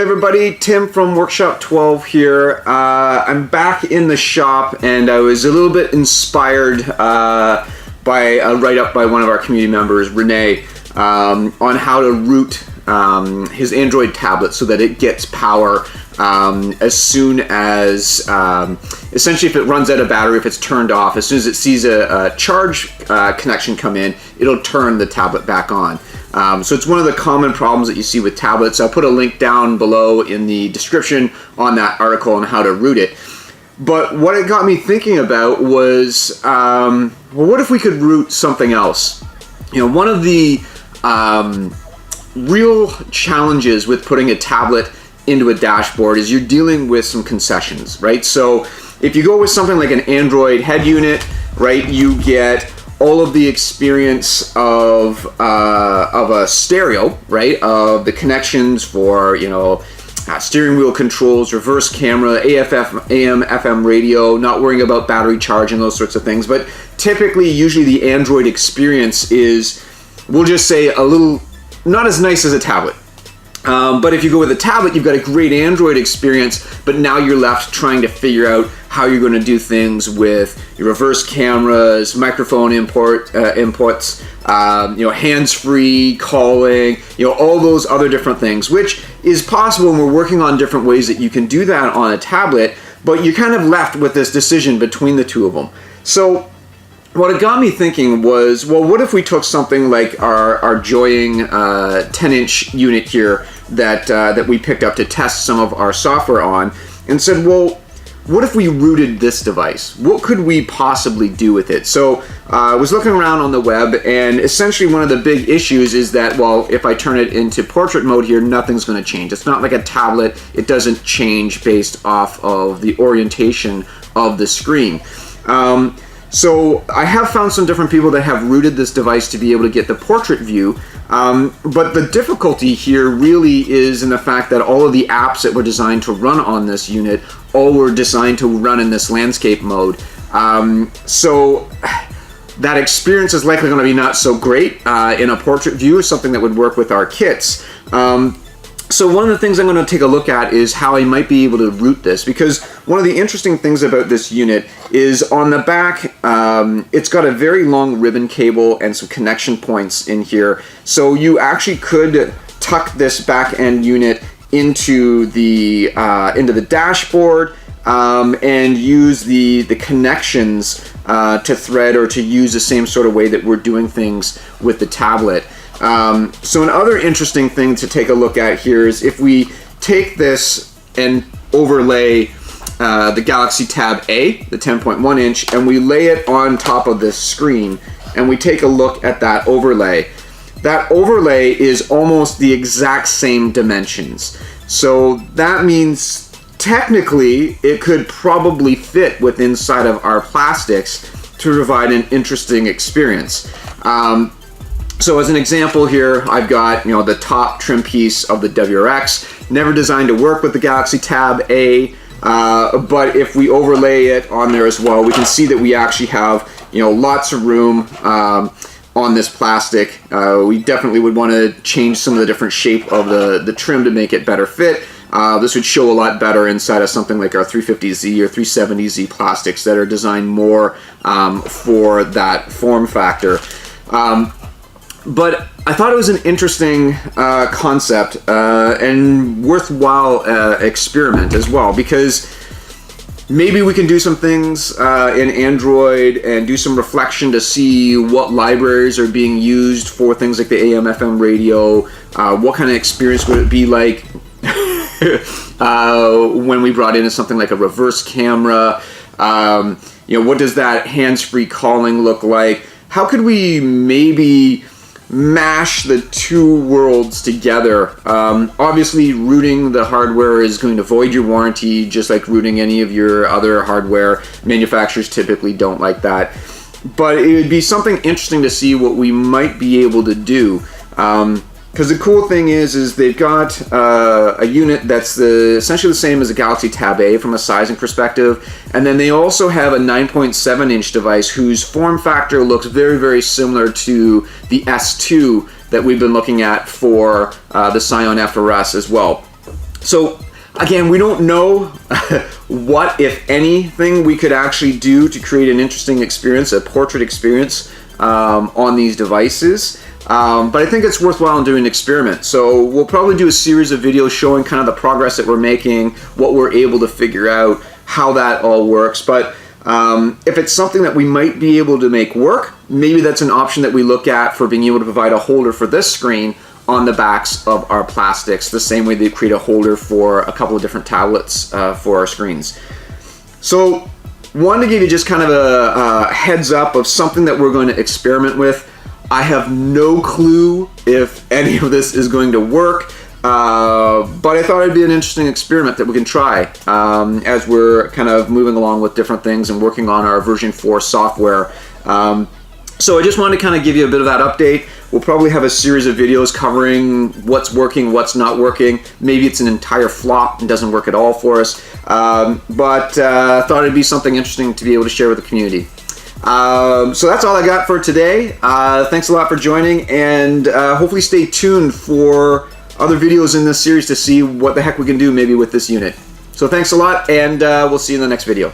Hey everybody, Tim from Workshop 12 here. I'm back in the shop and I was a little bit inspired by a write-up by one of our community members, Renee, on how to root his Android tablet so that it gets power as soon as, essentially if it runs out of battery, if it's turned off, as soon as it sees a charge connection come in, it'll turn the tablet back on. So it's one of the common problems that you see with tablets. I'll put a link down below in the description on that article on how to root it. But what it got me thinking about was, well, what if we could root something else? You know, one of the real challenges with putting a tablet into a dashboard is you're dealing with some concessions, right? So if you go with something like an Android head unit, right, you get all of the experience of a stereo, right? Of the connections for, you know, steering wheel controls, reverse camera, AFF, AM, FM radio, not worrying about battery charge and those sorts of things. But typically, usually the Android experience is, we'll just say, a little not as nice as a tablet. But if you go with a tablet, you've got a great Android experience, but now you're left trying to figure out how you're going to do things with your reverse cameras, microphone inputs, you know, hands-free calling, you know, all those other different things, which is possible, and we're working on different ways that you can do that on a tablet, but you're kind of left with this decision between the two of them. So what it got me thinking was, well, what if we took something like our Joying 10-inch unit here that we picked up to test some of our software on, and said, well, what if we rooted this device? What could we possibly do with it? So I was looking around on the web, and essentially one of the big issues is that, well, if I turn it into portrait mode here, nothing's going to change. It's not like a tablet. It doesn't change based off of the orientation of the screen. So I have found some different people that have rooted this device to be able to get the portrait view, but the difficulty here really is in the fact that all of the apps that were designed to run on this unit all were designed to run in this landscape mode. So that experience is likely going to be not so great in a portrait view, or something that would work with our kits. So one of the things I'm going to take a look at is how I might be able to root this, because one of the interesting things about this unit is on the back, it's got a very long ribbon cable and some connection points in here. So you actually could tuck this back end unit into the dashboard and use the connections to thread or to use the same sort of way that we're doing things with the tablet. So another interesting thing to take a look at here is if we take this and overlay the Galaxy Tab A, the 10.1 inch, and we lay it on top of this screen, and we take a look at that overlay. That overlay is almost the exact same dimensions. So that means technically it could probably fit within inside of our plastics to provide an interesting experience. So as an example here, I've got, you know, the top trim piece of the WRX, never designed to work with the Galaxy Tab A, but if we overlay it on there as well, we can see that we actually have, you know, lots of room on this plastic. We definitely would want to change some of the different shape of the trim to make it better fit. This would show a lot better inside of something like our 350Z or 370Z plastics that are designed more for that form factor. But I thought it was an interesting concept and worthwhile experiment as well, because maybe we can do some things in Android and do some reflection to see what libraries are being used for things like the AM, FM radio. What kind of experience would it be like when we brought in something like a reverse camera? You know, what does that hands-free calling look like? How could we maybe mash the two worlds together? Obviously, rooting the hardware is going to void your warranty, just like rooting any of your other hardware. Manufacturers typically don't like that. But it would be something interesting to see what we might be able to do. Because the cool thing is they've got a unit that's essentially the same as a Galaxy Tab A from a sizing perspective, and then they also have a 9.7 inch device whose form factor looks very, very similar to the S2 that we've been looking at for the Psion FRS as well. So again, we don't know what, if anything, we could actually do to create an interesting experience, a portrait experience on these devices. But I think it's worthwhile doing an experiment. So we'll probably do a series of videos showing kind of the progress that we're making, what we're able to figure out, how that all works. But if it's something that we might be able to make work, maybe that's an option that we look at for being able to provide a holder for this screen on the backs of our plastics, the same way they create a holder for a couple of different tablets for our screens. So wanted to give you just kind of a heads up of something that we're going to experiment with. I have no clue if any of this is going to work, but I thought it'd be an interesting experiment that we can try as we're kind of moving along with different things and working on our version 4 software. So I just wanted to kind of give you a bit of that update. We'll probably have a series of videos covering what's working, what's not working. Maybe it's an entire flop and doesn't work at all for us, but thought it'd be something interesting to be able to share with the community. So that's all I got for today. Thanks a lot for joining, and hopefully stay tuned for other videos in this series to see what the heck we can do maybe with this unit. So thanks a lot, and we'll see you in the next video.